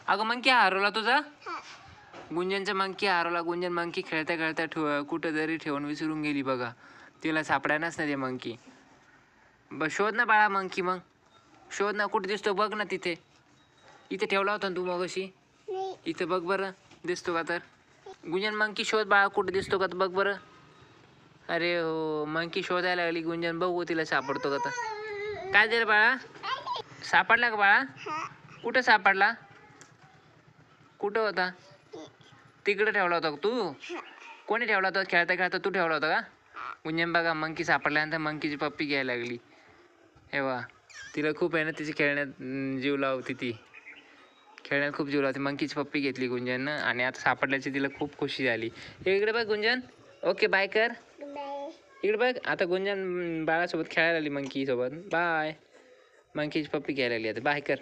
अगं मंकी हरवला तुझा. गुंजनचा मंकी हरवला. गुंजन मंकी खेळता खेळता कुठं जरी ठेवून विसरून गेली बघा. तिला सापडायलाच नाही ते मंकी. शोध ना बाळा मंकी. मग शोध ना, कुठे दिसतो बघ ना. तिथे इथे ठेवला होता ना तू मग अशी. इथं बघ बरं, दिसतो का तर. गुंजन मंकी शोध बाळा, कुठे दिसतो का तर बघ बरं. अरे हो, मंकी शोधायला लागली गुंजन. बघू तिला सापडतो का तर. काय झालं बाळा, सापडला का बाळा. कुठं सापडला, कुठं होता. तिकडे ठेवला होता तू. कोणी ठेवला होता. खेळता खेळता तू ठेवला होता का. गुंजन बघा, मंकी सापडल्यानंतर मंकीची पप्पी घ्यायला लागली. हे वा, तिला खूप आहे ना तिची खेळण्यात जीव लावती. ती खेळण्यात खूप जीव लावते. मंकीची पप्पी घेतली गुंजननं आणि आता सापडल्याची तिला खूप खुशी झाली. इकडे बघ गुंजन. ओके बाय कर. इकडे बघ. आता गुंजन बाळासोबत खेळायला आली मंकी सोबत. बाय. मंकीची पप्पी घ्यायला लागली आता. बाय कर.